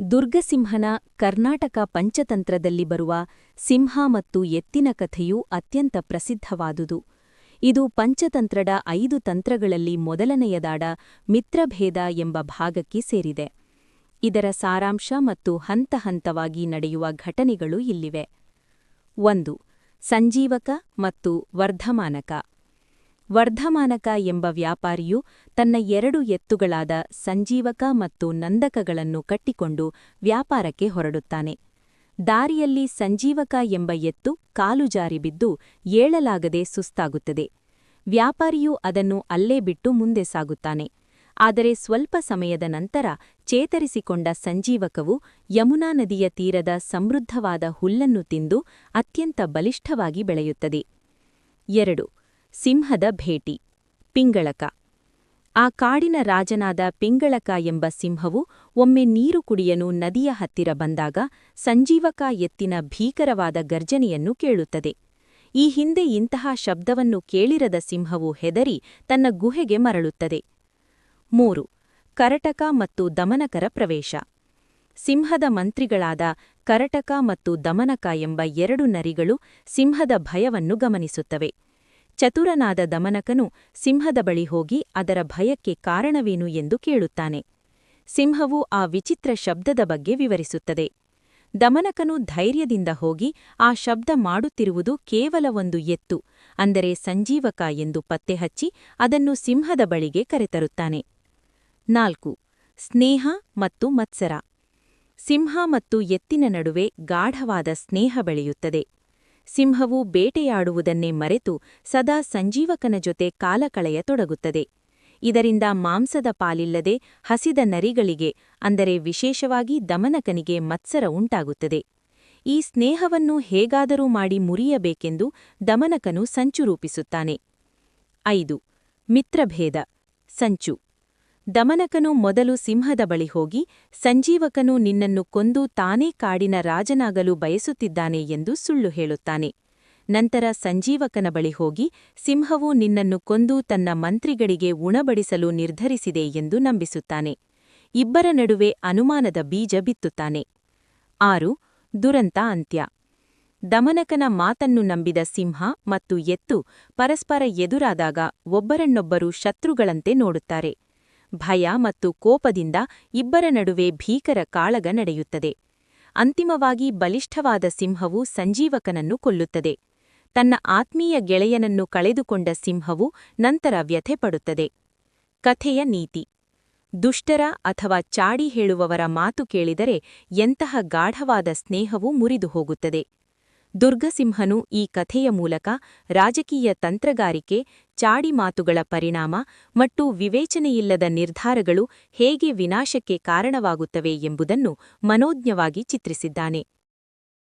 ದುರ್ಗಸಿಂಹನ ಕರ್ನಾಟಕ ಪಂಚತಂತ್ರದಲ್ಲಿ ಬರುವ ಸಿಂಹ ಮತ್ತು ಎತ್ತಿನ ಕಥೆಯು ಅತ್ಯಂತ ಪ್ರಸಿದ್ಧವಾದುದು. ಇದು ಪಂಚತಂತ್ರದ 5 ತಂತ್ರಗಳಲ್ಲಿ ಮೊದಲನೆಯದಾದ ಮಿತ್ರಭೇದ ಎಂಬ ಭಾಗಕ್ಕೆ ಸೇರಿದೆ. ಇದರ ಸಾರಾಂಶ ಮತ್ತು ಹಂತಹಂತವಾಗಿ ನಡೆಯುವ ಘಟನೆಗಳು ಇಲ್ಲಿವೆ. 1. ಸಂಜೀವಕ ಮತ್ತು ವರ್ಧಮಾನಕ. ವರ್ಧಮಾನಕ ಎಂಬ ವ್ಯಾಪಾರಿಯು ತನ್ನ 2 ಎತ್ತುಗಳಾದ ಸಂಜೀವಕ ಮತ್ತು ನಂದಕಗಳನ್ನು ಕಟ್ಟಿಕೊಂಡು ವ್ಯಾಪಾರಕ್ಕೆ ಹೊರಡುತ್ತಾನೆ. ದಾರಿಯಲ್ಲಿ ಸಂಜೀವಕ ಎಂಬ ಎತ್ತು ಕಾಲು ಜಾರಿ ಬಿದ್ದು ಏಳಲಾಗದೆ ಸುಸ್ತಾಗುತ್ತದೆ. ವ್ಯಾಪಾರಿಯು ಅದನ್ನು ಅಲ್ಲೇ ಬಿಟ್ಟು ಮುಂದೆ ಸಾಗುತ್ತಾನೆ. ಆದರೆ ಸ್ವಲ್ಪ ಸಮಯದ ನಂತರ ಚೇತರಿಸಿಕೊಂಡ ಸಂಜೀವಕವು ಯಮುನಾ ನದಿಯ ತೀರದ ಸಮೃದ್ಧವಾದ ಹುಲ್ಲನ್ನು ತಿಂದು ಅತ್ಯಂತ ಬಲಿಷ್ಠವಾಗಿ ಬೆಳೆಯುತ್ತದೆ. 2. ಸಿಂಹದ ಭೇಟಿ. ಪಿಂಗಳಕ. ಆ ಕಾಡಿನ ರಾಜನಾದ ಪಿಂಗಳಕ ಎಂಬ ಸಿಂಹವು ಒಮ್ಮೆ ನೀರು ಕುಡಿಯಲು ನದಿಯ ಹತ್ತಿರ ಬಂದಾಗ ಸಂಜೀವಕ ಎತ್ತಿನ ಭೀಕರವಾದ ಗರ್ಜನೆಯನ್ನು ಕೇಳುತ್ತದೆ. ಈ ಹಿಂದೆ ಇಂತಹ ಶಬ್ದವನ್ನು ಕೇಳಿರದ ಸಿಂಹವು ಹೆದರಿ ತನ್ನ ಗುಹೆಗೆ ಮರಳುತ್ತದೆ. 3. ಕರಟಕ ಮತ್ತು ದಮನಕರ ಪ್ರವೇಶ. ಸಿಂಹದ ಮಂತ್ರಿಗಳಾದ ಕರಟಕ ಮತ್ತು ದಮನಕ ಎಂಬ 2 ನರಿಗಳು ಸಿಂಹದ ಭಯವನ್ನು ಗಮನಿಸುತ್ತವೆ. ಚತುರನಾದ ದಮನಕನು ಸಿಂಹದ ಬಳಿ ಹೋಗಿ ಅದರ ಭಯಕ್ಕೆ ಕಾರಣವೇನು ಎಂದು ಕೇಳುತ್ತಾನೆ. ಸಿಂಹವು ಆ ವಿಚಿತ್ರ ಶಬ್ದದ ಬಗ್ಗೆ ವಿವರಿಸುತ್ತದೆ. ದಮನಕನು ಧೈರ್ಯದಿಂದ ಹೋಗಿ ಆ ಶಬ್ದ ಮಾಡುತ್ತಿರುವುದು ಕೇವಲ ಒಂದು ಎತ್ತು, ಅಂದರೆ ಸಂಜೀವಕ ಎಂದು ಪತ್ತೆಹಚ್ಚಿ ಅದನ್ನು ಸಿಂಹದ ಬಳಿಗೆ ಕರೆತರುತ್ತಾನೆ. 4. ಸ್ನೇಹ ಮತ್ತು ಮತ್ಸರ. ಸಿಂಹ ಮತ್ತು ಎತ್ತಿನ ನಡುವೆ ಗಾಢವಾದ ಸ್ನೇಹ ಬೆಳೆಯುತ್ತದೆ. ಸಿಂಹವು ಬೇಟೆಯಾಡುವುದನ್ನೇ ಮರೆತು ಸದಾ ಸಂಜೀವಕನ ಜೊತೆ ಕಾಲ ಕಳೆಯತೊಡಗುತ್ತದೆ. ಇದರಿಂದ ಮಾಂಸದ ಪಾಲಿಲ್ಲದೆ ಹಸಿದ ನರಿಗಳಿಗೆ, ಅಂದರೆ ವಿಶೇಷವಾಗಿ ದಮನಕನಿಗೆ ಮತ್ಸರ ಉಂಟಾಗುತ್ತದೆ. ಈ ಸ್ನೇಹವನ್ನು ಹೇಗಾದರೂ ಮಾಡಿ ಮುರಿಯಬೇಕೆಂದು ದಮನಕನು ಸಂಚು ರೂಪಿಸುತ್ತಾನೆ. 5. ಮಿತ್ರಭೇದ. ಸಂಚು. ದಮನಕನು ಮೊದಲು ಸಿಂಹದ ಬಳಿ ಹೋಗಿ ಸಂಜೀವಕನು ನಿನ್ನನ್ನು ಕೊಂದು ತಾನೇ ಕಾಡಿನ ರಾಜನಾಗಲು ಬಯಸುತ್ತಿದ್ದಾನೆ ಎಂದು ಸುಳ್ಳು ಹೇಳುತ್ತಾನೆ. ನಂತರ ಸಂಜೀವಕನ ಬಳಿ ಹೋಗಿ ಸಿಂಹವು ನಿನ್ನನ್ನು ಕೊಂದು ತನ್ನ ಮಂತ್ರಿಗಳಿಗೆ ಉಣಬಡಿಸಲು ನಿರ್ಧರಿಸಿದೆ ಎಂದು ನಂಬಿಸುತ್ತಾನೆ. ಇಬ್ಬರ ನಡುವೆ ಅನುಮಾನದ ಬೀಜ ಬಿತ್ತುತ್ತಾನೆ. 6. ದುರಂತ ಅಂತ್ಯ. ದಮನಕನ ಮಾತನ್ನು ನಂಬಿದ ಸಿಂಹ ಮತ್ತು ಎತ್ತು ಪರಸ್ಪರ ಎದುರಾದಾಗ ಒಬ್ಬರನ್ನೊಬ್ಬರು ಶತ್ರುಗಳಂತೆ ನೋಡುತ್ತಾರೆ. ಭಯ ಮತ್ತು ಕೋಪದಿಂದ ಇಬ್ಬರ ನಡುವೆ ಭೀಕರ ಕಾಳಗ ನಡೆಯುತ್ತದೆ. ಅಂತಿಮವಾಗಿ ಬಲಿಷ್ಠವಾದ ಸಿಂಹವು ಸಂಜೀವಕನನ್ನು ಕೊಲ್ಲುತ್ತದೆ. ತನ್ನ ಆತ್ಮೀಯ ಗೆಳೆಯನನ್ನು ಕಳೆದುಕೊಂಡ ಸಿಂಹವು ನಂತರ ವ್ಯಥೆಪಡುತ್ತದೆ. ಕಥೆಯ ನೀತಿ. ದುಷ್ಟರ ಅಥವಾ ಚಾಡಿ ಹೇಳುವವರ ಮಾತು ಕೇಳಿದರೆ ಎಂತಹ ಗಾಢವಾದ ಸ್ನೇಹವೂ ಮುರಿದು ಹೋಗುತ್ತದೆ. ದುರ್ಗಸಿಂಹನು ಈ ಕಥೆಯ ಮೂಲಕ ರಾಜಕೀಯ ತಂತ್ರಗಾರಿಕೆ, ಚಾಡಿ ಮಾತುಗಳ ಪರಿಣಾಮ ಮತ್ತು ವಿವೇಚನೆಯಿಲ್ಲದ ನಿರ್ಧಾರಗಳು ಹೇಗೆ ವಿನಾಶಕ್ಕೆ ಕಾರಣವಾಗುತ್ತವೆ ಎಂಬುದನ್ನು ಮನೋಜ್ಞವಾಗಿ ಚಿತ್ರಿಸಿದ್ದಾನೆ.